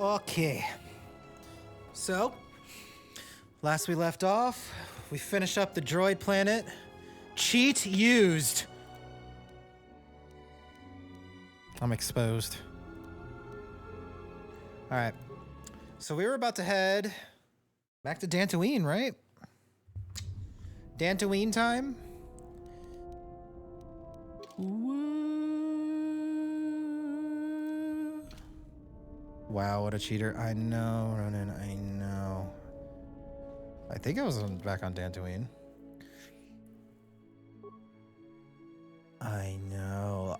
Okay. So, last we left off, we finished up the droid planet. Cheat used. I'm exposed. All right. So we were about to head back to Dantooine, right? Dantooine time? Woo. Wow, what a cheater. I know, Ronan, I know. I think I was back on Dantooine. I know,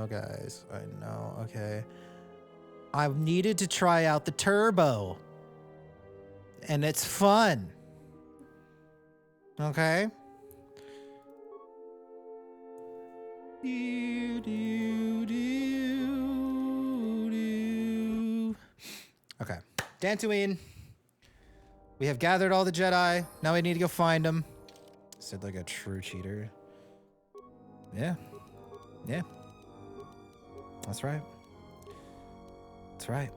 guys. I know, okay. I needed to try out the turbo. And it's fun. Okay? Okay. Dantooine. We have gathered all the Jedi. Now we need to go find them. Said like a true cheater. Yeah. Yeah. That's right. That's right.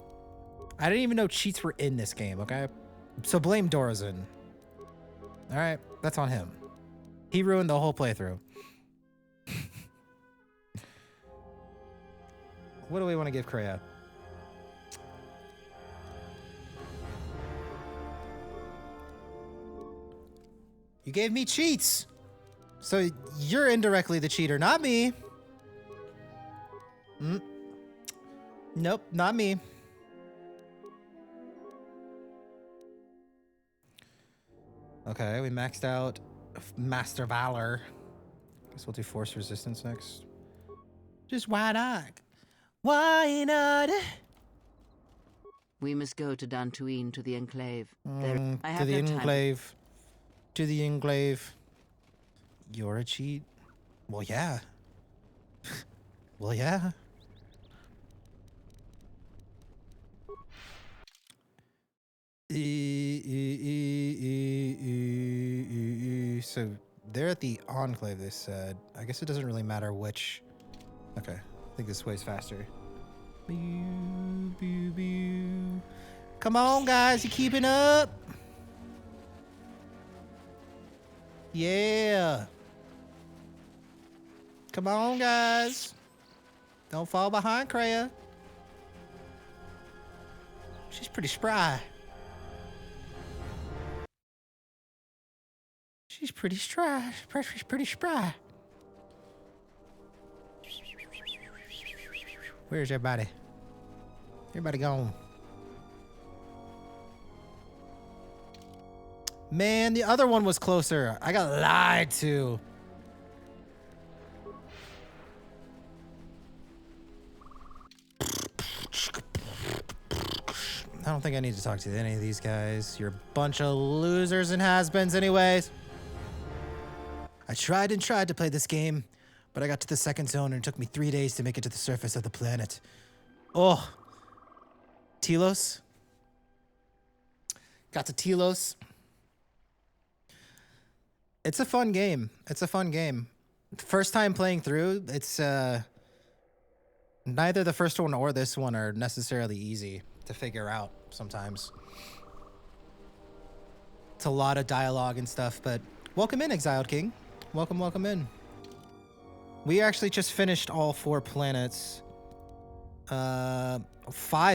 I didn't even know cheats were in this game, okay? So blame Dorazin. Alright, that's on him. He ruined the whole playthrough. What do we want to give Kreia? You gave me cheats. So you're indirectly the cheater, not me. Nope, not me. Okay, we maxed out Master Valor. Guess we'll do Force Resistance next. Just why not? Why not? We must go to Dantooine, to the Enclave. To the Enclave. To the Enclave. You're a cheat? Well, yeah. Well, yeah. So they're at the Enclave, they said. I guess it doesn't really matter which. Okay, I think this way's faster. Come on, guys, you keeping up? Yeah. Come on, guys. Don't fall behind Kreia. She's pretty spry. She's pretty spry. She's pretty spry. Where's everybody? Everybody gone. Man, the other one was closer. I got lied to. I don't think I need to talk to any of these guys. You're a bunch of losers and has-beens anyways. I tried and tried to play this game, but I got to the second zone and it took me 3 days to make it to the surface of the planet. Oh. Telos. Got to Telos. It's a fun game. It's a fun game. First time playing through, it's neither the first one or this one are necessarily easy to figure out sometimes. It's a lot of dialogue and stuff, but welcome in, Exiled King. Welcome, welcome in. We actually just finished all 4 planets. 5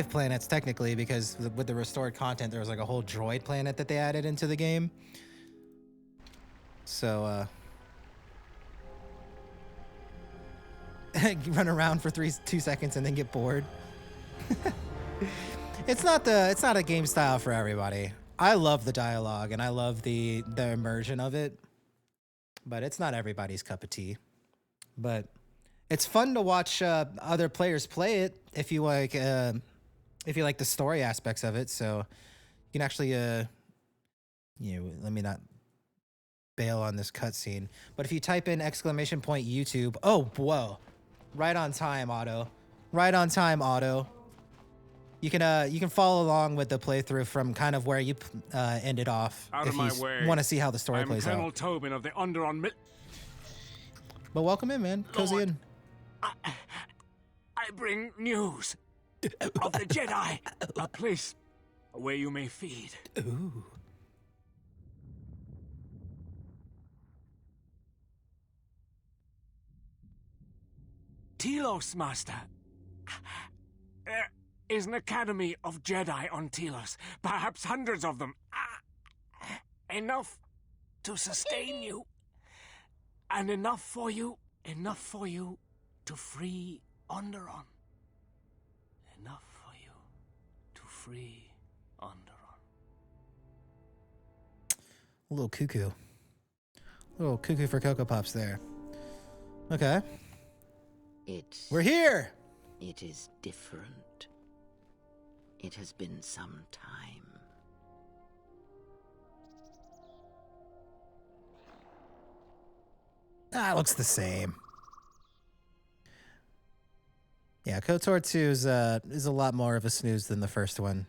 planets, technically, because with the restored content, there was like a whole droid planet that they added into the game. So, run around for 2 seconds and then get bored. It's not a game style for everybody. I love the dialogue and I love the immersion of it, but it's not everybody's cup of tea. But it's fun to watch other players play it if you like the story aspects of it. So you can actually let me not bail on this cutscene. But if you type in !YouTube, oh whoa, right on time, Otto. Right on time, Otto. You can follow along with the playthrough from kind of where you ended off if you want to see how the story plays Colonel out. Tobin of the Underon. But welcome in, man. Cozy in. I I bring news of the Jedi, a place where you may feed. Ooh. Telos, Master. There is an academy of Jedi on Telos. Perhaps hundreds of them. Enough to sustain you. And enough for you to free Onderon. Enough for you to free Onderon. A little cuckoo. A little cuckoo for Cocoa Puffs there. Okay. We're here! It is different. It has been some time. Ah, it looks the same. Yeah, KOTOR 2 is a lot more of a snooze than the first one.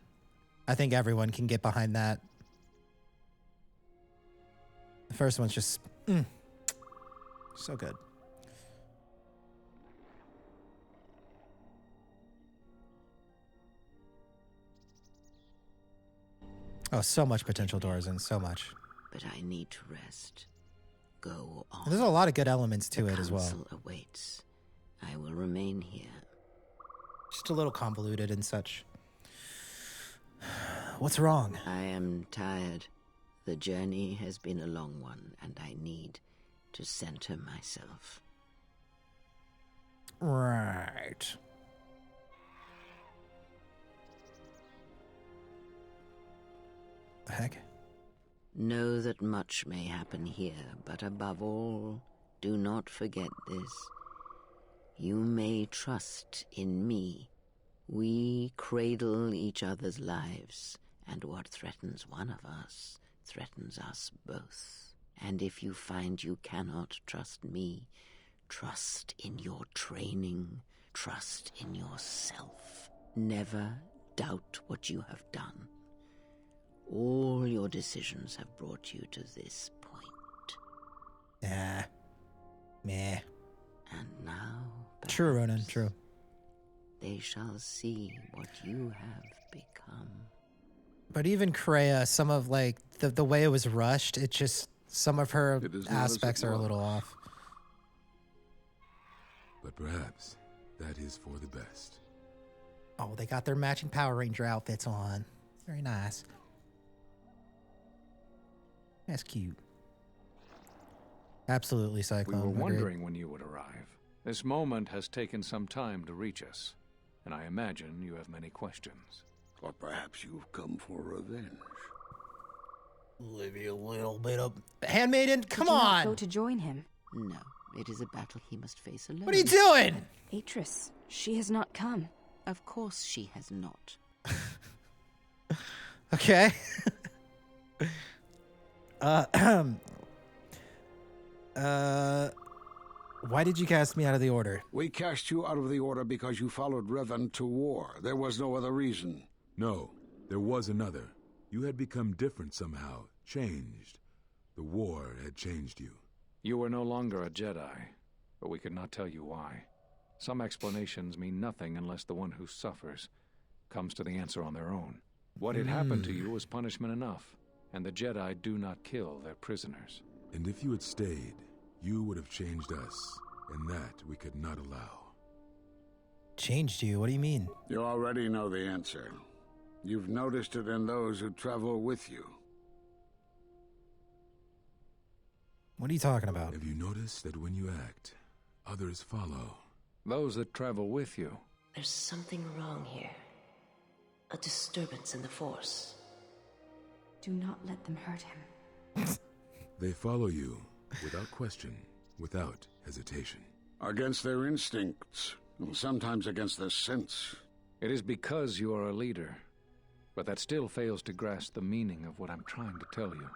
I think everyone can get behind that. The first one's just so good. Oh, so much potential, Dorzan, so much. But I need to rest. Go on. There's a lot of good elements to it as well. The council awaits. I will remain here. Just a little convoluted and such. What's wrong? I am tired. The journey has been a long one, and I need to center myself. Right. The heck? Know that much may happen here, but above all, do not forget this. You may trust in me. We cradle each other's lives, and what threatens one of us threatens us both. And if you find you cannot trust me, trust in your training, trust in yourself. Never doubt what you have done. All your decisions have brought you to this point. Meh. And now, True, Ronan, true. they shall see what you have become. But even Kreia, some of like the way it was rushed, it just some of her aspects are a little off. But perhaps that is for the best. Oh, they got their matching Power Ranger outfits on. Very nice. That's cute. Absolutely, Cyclone. We were Agreed. wondering when you would arrive. This moment has taken some time to reach us, and I imagine you have many questions. Or perhaps you've come for revenge. Leave you a little bit of handmaiden. Come Did you not on. go to join him? No, it is a battle he must face alone. What are you doing? Atris, she has not come. Of course she has not. Okay. Why did you cast me out of the order? We cast you out of the order because you followed Revan to war. There was no other reason. No, there was another. You had become different somehow, changed. The war had changed you. You were no longer a Jedi, but we could not tell you why. Some explanations mean nothing unless the one who suffers comes to the answer on their own. What had happened to you was punishment enough, and the Jedi do not kill their prisoners. And if you had stayed, you would have changed us, and that we could not allow. Changed you? What do you mean? You already know the answer. You've noticed it in those who travel with you. What are you talking about? Have you noticed that when you act, others follow? Those that travel with you. There's something wrong here. A disturbance in the Force. Do not let them hurt him. They follow you, without question, without hesitation. Against their instincts, and sometimes against their sense. It is because you are a leader, but that still fails to grasp the meaning of what I'm trying to tell you.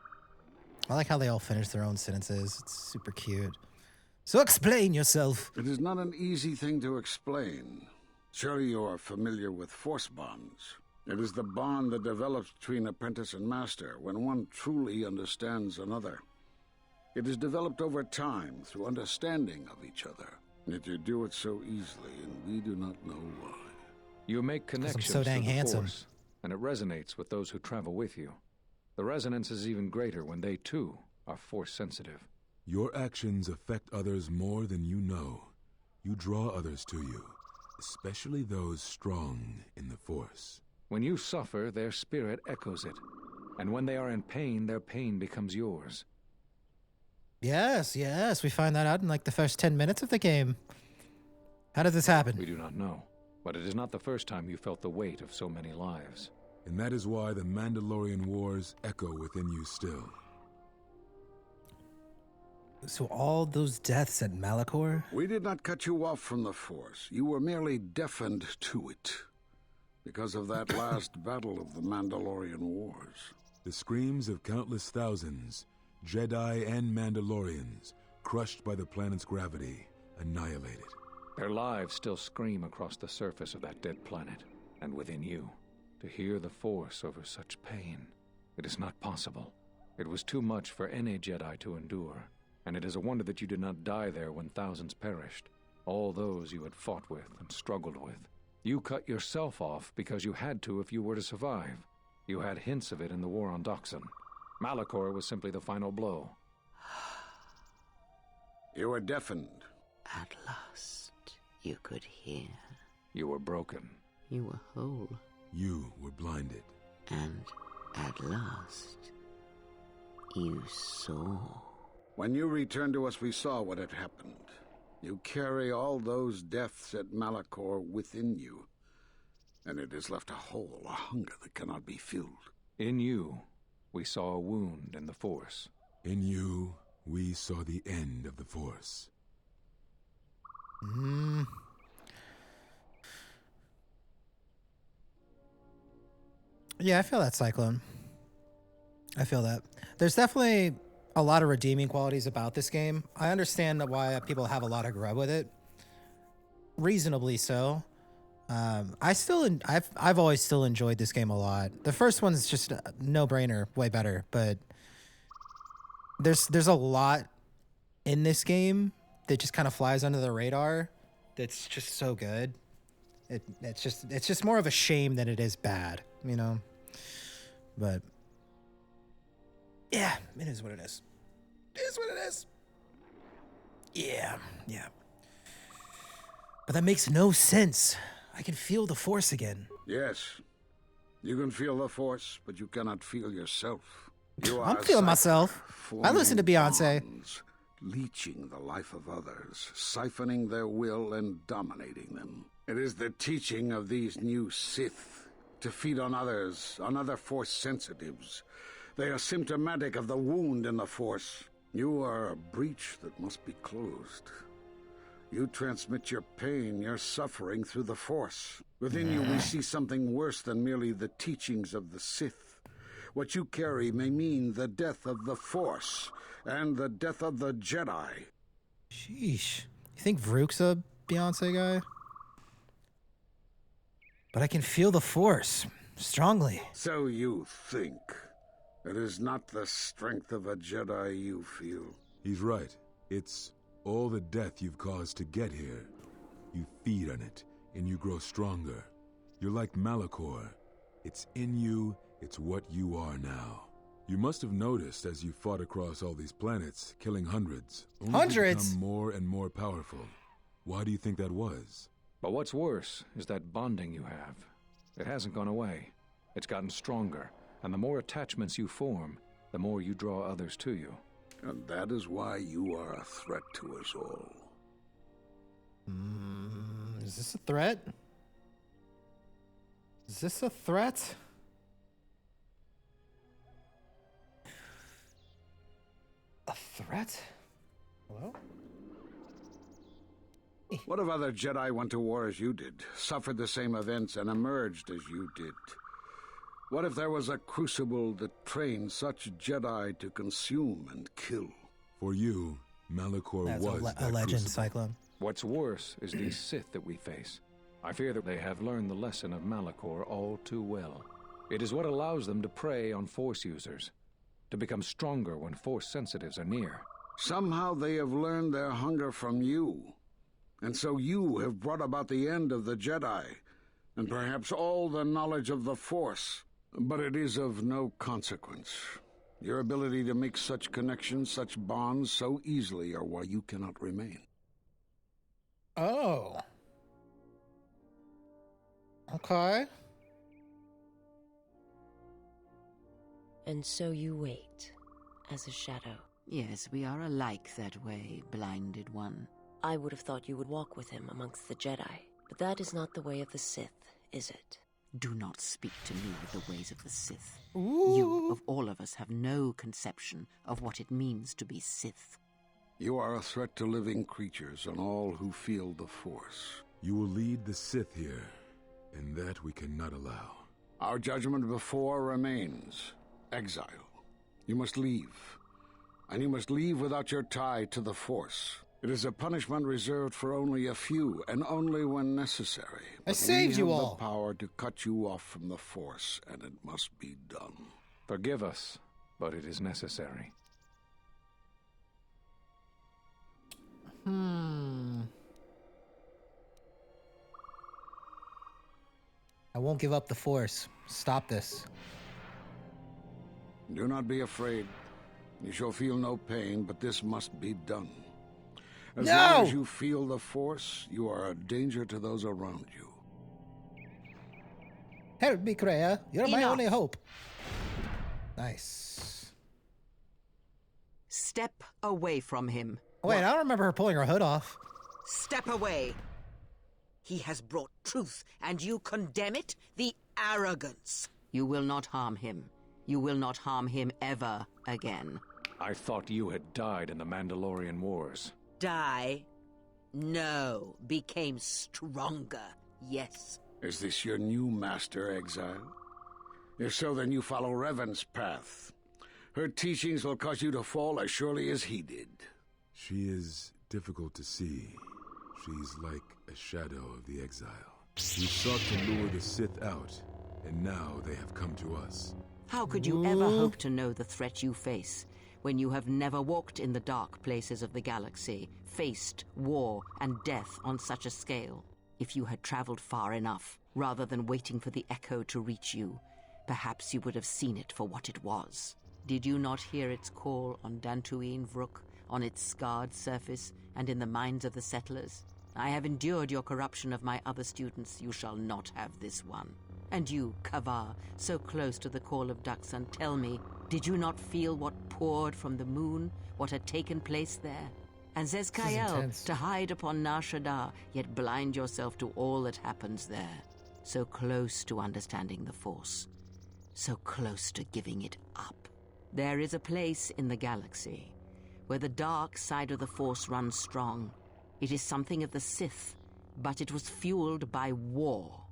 I like how they all finish their own sentences. It's super cute. So explain yourself. It is not an easy thing to explain. Surely you are familiar with force bonds. It is the bond that develops between apprentice and master when one truly understands another. It is developed over time through understanding of each other. Yet you do it so easily, and we do not know why. You make connections so dang to the handsome. Force, and it resonates with those who travel with you. The resonance is even greater when they, too, are Force-sensitive. Your actions affect others more than you know. You draw others to you, especially those strong in the Force. When you suffer, their spirit echoes it. And when they are in pain, their pain becomes yours. Yes, yes, we find that out in like the first 10 minutes of the game. How does this happen? We do not know, but it is not the first time you felt the weight of so many lives. And that is why the Mandalorian Wars echo within you still. So all those deaths at Malachor? We did not cut you off from the Force. You were merely deafened to it. Because of that last battle of the Mandalorian Wars. The screams of countless thousands, Jedi and Mandalorians, crushed by the planet's gravity, annihilated. Their lives still scream across the surface of that dead planet, and within you. To hear the Force over such pain, it is not possible. It was too much for any Jedi to endure, and it is a wonder that you did not die there when thousands perished. All those you had fought with and struggled with. You cut yourself off because you had to if you were to survive. You had hints of it in the war on Doxon. Malachor was simply the final blow. You were deafened. At last, you could hear. You were broken. You were whole. You were blinded. And at last, you saw. When you returned to us, we saw what had happened. You carry all those deaths at Malachor within you. And it has left a hole, a hunger that cannot be filled. In you, we saw a wound in the Force. In you, we saw the end of the Force. Yeah, I feel that, Cyclone. I feel that. There's definitely a lot of redeeming qualities about this game. I understand why people have a lot of grub with it. Reasonably so. I've always still enjoyed this game a lot. The first one's just a no-brainer, way better, but there's a lot in this game that just kind of flies under the radar that's just so good. It's just more of a shame than it is bad, you know? But yeah, it is what it is. It is what it is. Yeah. But that makes no sense. I can feel the Force again. Yes, you can feel the Force, but you cannot feel yourself. You I'm are feeling a myself. I listen to Beyonce. bonds, leeching the life of others, siphoning their will and dominating them. It is the teaching of these new Sith to feed on others, on other Force sensitives. They are symptomatic of the wound in the Force. You are a breach that must be closed. You transmit your pain, your suffering through the Force. Within you we see something worse than merely the teachings of the Sith. What you carry may mean the death of the Force and the death of the Jedi. Sheesh. You think Vrook's a Beyonce guy? But I can feel the Force strongly. So you think. It is not the strength of a Jedi you feel. He's right. It's all the death you've caused to get here. You feed on it, and you grow stronger. You're like Malachor. It's in you, it's what you are now. You must have noticed as you fought across all these planets, killing hundreds. Only to Hundreds? become more and more powerful. Why do you think that was? But what's worse is that bonding you have. It hasn't gone away. It's gotten stronger, and the more attachments you form, the more you draw others to you. And that is why you are a threat to us all. Is this a threat? Is this a threat? A threat? Hello? What if other Jedi went to war as you did, suffered the same events, and emerged as you did? What if there was a crucible that trained such Jedi to consume and kill? For you, Malachor That's was a that legend, crucible. Cyclone. What's worse is these Sith that we face. I fear that they have learned the lesson of Malachor all too well. It is what allows them to prey on Force users, to become stronger when Force sensitives are near. Somehow they have learned their hunger from you. And so you have brought about the end of the Jedi, and perhaps all the knowledge of the Force. But it is of no consequence. Your ability to make such connections, such bonds so easily are why you cannot remain. Oh. Okay. And so you wait, as a shadow. Yes, we are alike that way, blinded one. I would have thought you would walk with him amongst the Jedi, but that is not the way of the Sith, is it? Do not speak to me of the ways of the Sith. Ooh. You, of all of us, have no conception of what it means to be Sith. You are a threat to living creatures and all who feel the Force. You will lead the Sith here, and that we cannot allow. Our judgment before remains. Exile. You must leave. And you must leave without your tie to the Force. It is a punishment reserved for only a few, and only when necessary. I saved you all. We have the power to cut you off from the Force, and it must be done. Forgive us, but it is necessary. I won't give up the Force. Stop this. Do not be afraid. You shall feel no pain, but this must be done. As No! long as you feel the Force, you are a danger to those around you. Help me, Kreia. You're my Enough. only hope. Nice. Step away from him. Wait, I don't remember her pulling her hood off. Step away. He has brought truth, and you condemn it? The arrogance. You will not harm him. You will not harm him ever again. I thought you had died in the Mandalorian Wars. Die? No. Became stronger. Yes. Is this your new master, Exile? If so, then you follow Revan's path. Her teachings will cause you to fall as surely as he did. She is difficult to see. She's like a shadow of the Exile. We sought to lure the Sith out, and now they have come to us. How could you ever hope to know the threat you face when you have never walked in the dark places of the galaxy, faced war and death on such a scale? If you had traveled far enough, rather than waiting for the echo to reach you, perhaps you would have seen it for what it was. Did you not hear its call on Dantooine Vrook, on its scarred surface, and in the minds of the settlers? I have endured your corruption of my other students. You shall not have this one. And you, Kavar, so close to the call of Daxan, tell me, did you not feel what poured from the moon, what had taken place there? And Zezkael, intense. to hide upon Nar Shaddaa, yet blind yourself to all that happens there. So close to understanding the Force. So close to giving it up. There is a place in the galaxy where the dark side of the Force runs strong. It is something of the Sith, but it was fueled by war.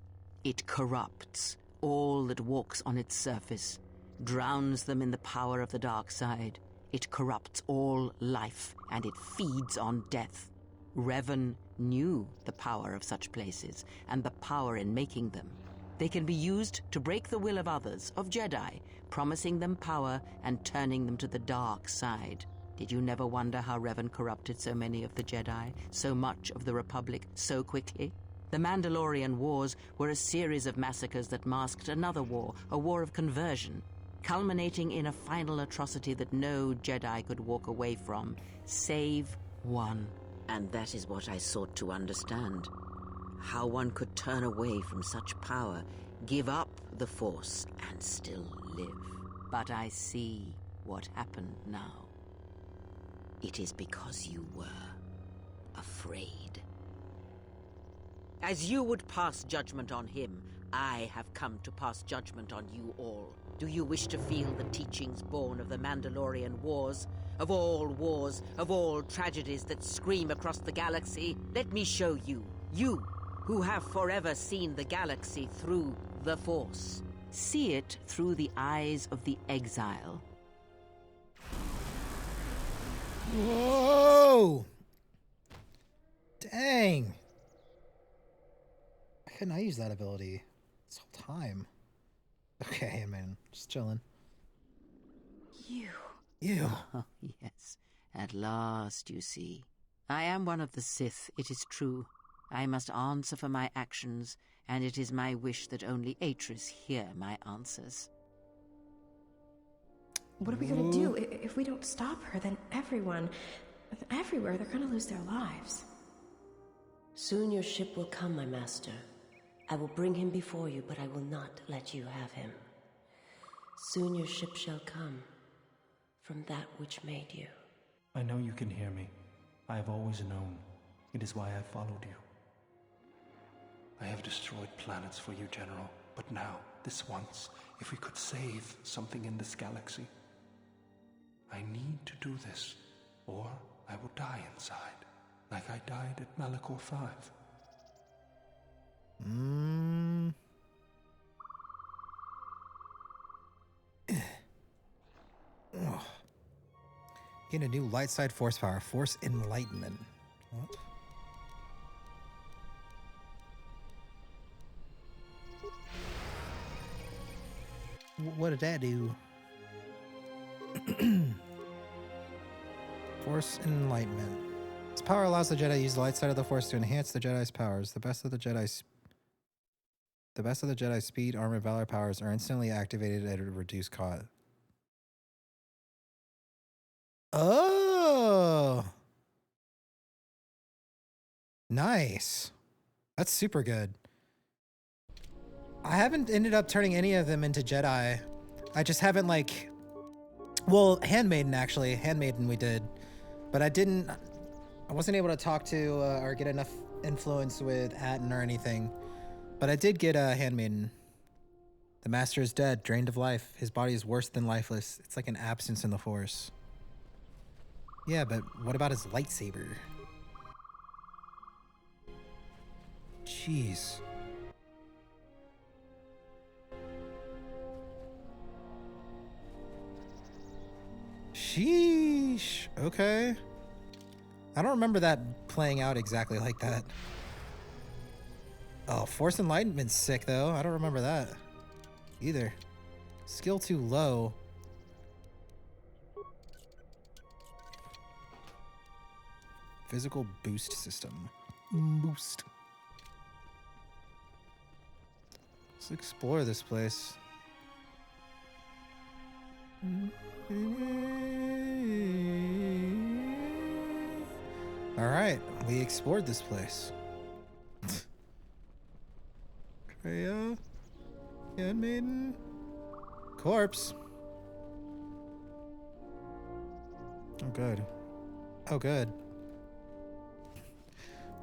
It corrupts all that walks on its surface, drowns them in the power of the dark side. It corrupts all life, and it feeds on death. Revan knew the power of such places, and the power in making them. They can be used to break the will of others, of Jedi, promising them power and turning them to the dark side. Did you never wonder how Revan corrupted so many of the Jedi, so much of the Republic, so quickly? The Mandalorian Wars were a series of massacres that masked another war, a war of conversion, culminating in a final atrocity that no Jedi could walk away from, save one. And that is what I sought to understand. How one could turn away from such power, give up the Force, and still live. But I see what happened now. It is because you were afraid. As you would pass judgment on him, I have come to pass judgment on you all. Do you wish to feel the teachings born of the Mandalorian Wars? Of all tragedies that scream across the galaxy? Let me show you. You, who have forever seen the galaxy through the Force. See it through the eyes of the Exile. Whoa! Dang. Why couldn't I use that ability this whole time? Okay, man, just chilling. You. You. Oh, yes. At last, you see. I am one of the Sith, it is true. I must answer for my actions, and it is my wish that only Atris hear my answers. What are we gonna do? If we don't stop her, then everyone, everywhere, they're gonna lose their lives. Soon your ship will come, my master. I will bring him before you, but I will not let you have him. Soon your ship shall come from that which made you. I know you can hear me. I have always known. It is why I followed you. I have destroyed planets for you, General, but now, this once, if we could save something in this galaxy. I need to do this, or I will die inside, like I died at Malachor 5. Gain a new light side force power, Force Enlightenment. What? What did that do? Force Enlightenment. This power allows the Jedi to use the light side of the Force to enhance the Jedi's powers. The best of the Jedi's speed, armor, valor powers are instantly activated at a reduced cost. Oh, nice. That's super good. I haven't ended up turning any of them into Jedi. I just haven't well, Handmaiden actually. Handmaiden we did. But I wasn't able to talk to or get enough influence with Atton or anything. But I did get a Handmaiden. The Master is dead, drained of life. His body is worse than lifeless. It's like an absence in the Force. Yeah, but what about his lightsaber? Jeez. Sheesh. Okay. I don't remember that playing out exactly like that. Oh, Force Enlightenment's sick though. I don't remember that either. Skill too low. Physical boost system. Boost. Let's explore this place. All right, we explored this place. Kreia, Handmaiden, corpse. Oh, good. Oh, good.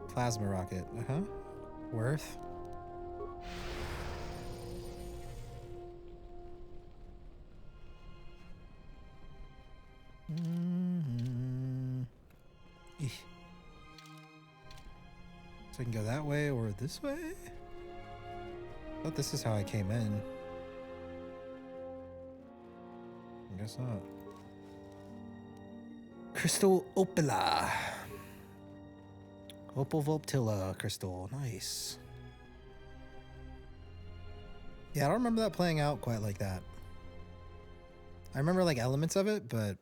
Plasma rocket. Worth. Eesh. So I can go that way or this way? I thought this is how I came in. I guess not. Crystal Opala. Opal Volptilla crystal. Nice. Yeah, I don't remember that playing out quite like that. I remember elements of it, but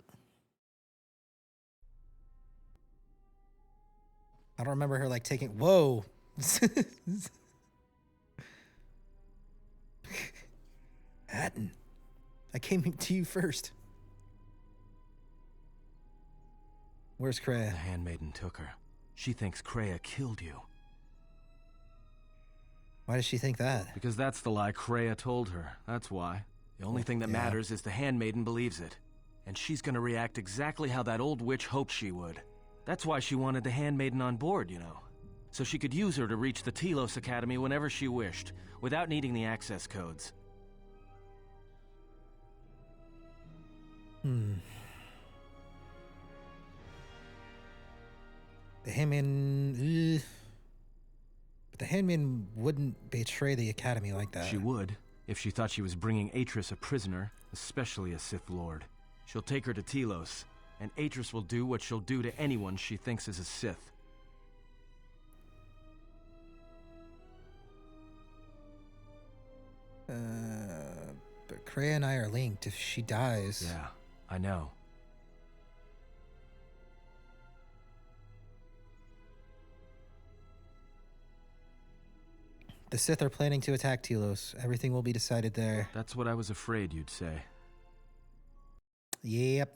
I don't remember her taking. Whoa. Atton, I came to you first. Where's Kreia? The Handmaiden took her. She thinks Kreia killed you. Why does she think that? Because that's the lie Kreia told her. That's why. The only thing that matters is the Handmaiden believes it. And she's gonna react exactly how that old witch hoped she would. That's why she wanted the Handmaiden on board, you know. So she could use her to reach the Telos Academy whenever she wished, without needing the access codes. The Handmaiden... But the Handmaiden wouldn't betray the Academy like that. She would, if she thought she was bringing Atris a prisoner, especially a Sith Lord. She'll take her to Telos, and Atris will do what she'll do to anyone she thinks is a Sith. But Kreia and I are linked if she dies. Yeah, I know. The Sith are planning to attack Telos. Everything will be decided there. That's what I was afraid you'd say. Yep.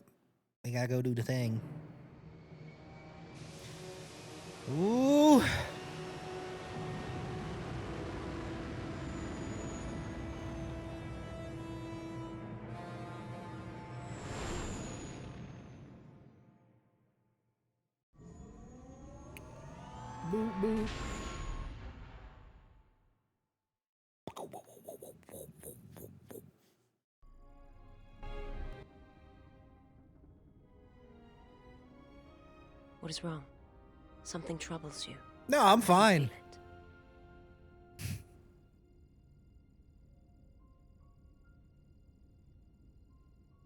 We gotta go do the thing. Ooh. Boop, boop. What is wrong? Something troubles you. No, I'm fine. Feel it.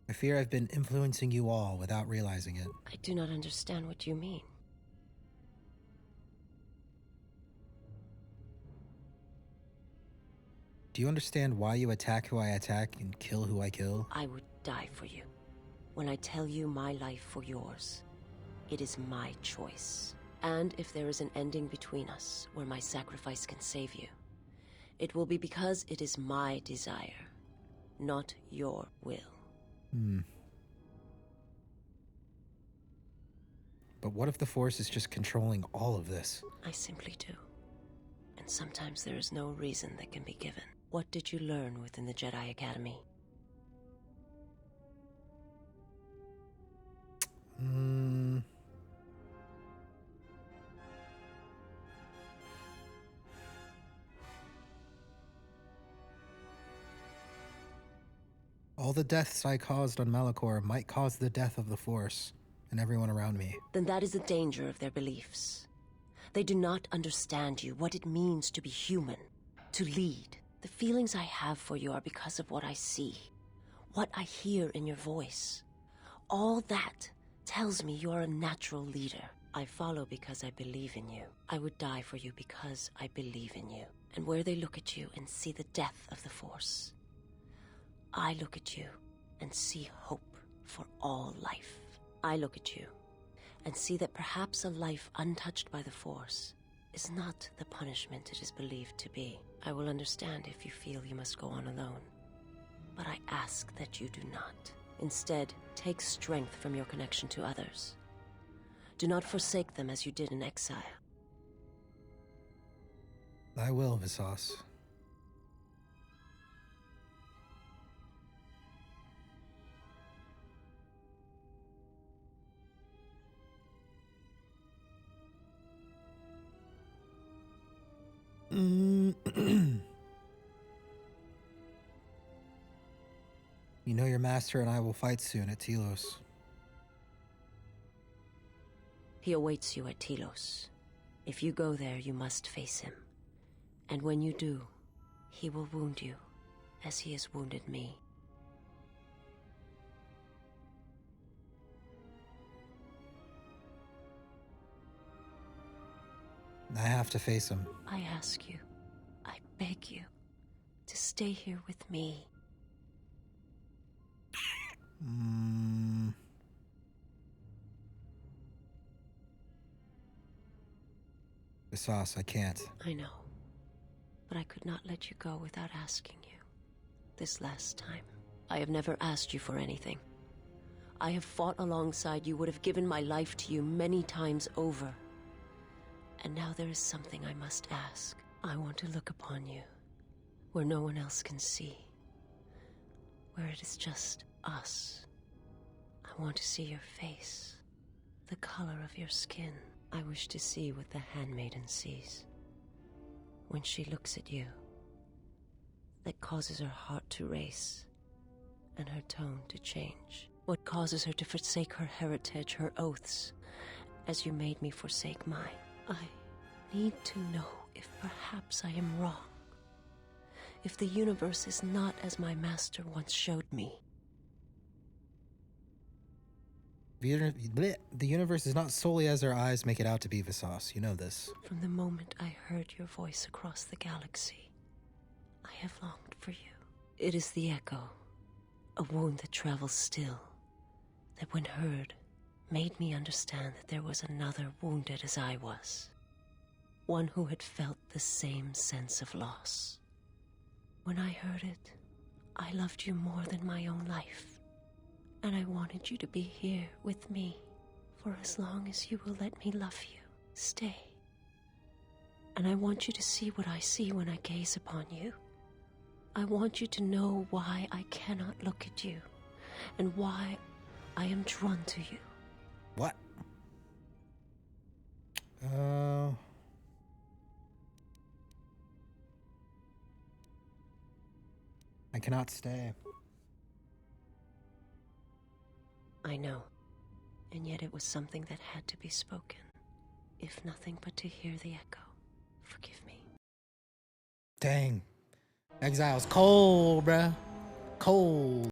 I fear I've been influencing you all without realizing it. I do not understand what you mean. Do you understand why you attack who I attack and kill who I kill? I would die for you. When I tell you my life for yours, it is my choice. And if there is an ending between us where my sacrifice can save you, it will be because it is my desire, not your will. But what if the Force is just controlling all of this? I simply do. And sometimes there is no reason that can be given. What did you learn within the Jedi Academy? All the deaths I caused on Malachor might cause the death of the Force and everyone around me. Then that is the danger of their beliefs. They do not understand you, what it means to be human, to lead. The feelings I have for you are because of what I see, what I hear in your voice. All that tells me you are a natural leader. I follow because I believe in you. I would die for you because I believe in you. And where they look at you and see the death of the Force, I look at you and see hope for all life. I look at you and see that perhaps a life untouched by the Force is not the punishment it is believed to be. I will understand if you feel you must go on alone, but I ask that you do not. Instead, take strength from your connection to others. Do not forsake them as you did in exile. I will, Vsauce. You know your master and I will fight soon at Telos. He awaits you at Telos. If you go there, you must face him. And when you do, he will wound you, as he has wounded me. I have to face him. I ask you, I beg you, to stay here with me. Vsauce, I can't. I know, but I could not let you go without asking you. This last time, I have never asked you for anything. I have fought alongside you, would have given my life to you many times over. And now there is something I must ask. I want to look upon you, where no one else can see. Where it is just us. I want to see your face, the color of your skin. I wish to see what the handmaiden sees when she looks at you, that causes her heart to race and her tone to change. What causes her to forsake her heritage, her oaths, as you made me forsake mine. I need to know if perhaps I am wrong, if the universe is not as my master once showed me. The universe is not solely as our eyes make it out to be, Vsauce. You know this. From the moment I heard your voice across the galaxy, I have longed for you. It is the echo, a wound that travels still, that when heard, made me understand that there was another wounded as I was. one who had felt the same sense of loss. When I heard it, I loved you more than my own life, and I wanted you to be here with me for as long as you will let me love you. Stay. And I want you to see what I see when I gaze upon you. I want you to know why I cannot look at you, and why I am drawn to you. What? I cannot stay. I know, and yet it was something that had to be spoken, if nothing but to hear the echo. Forgive me. Dang. Exile's cold, bruh. Cold.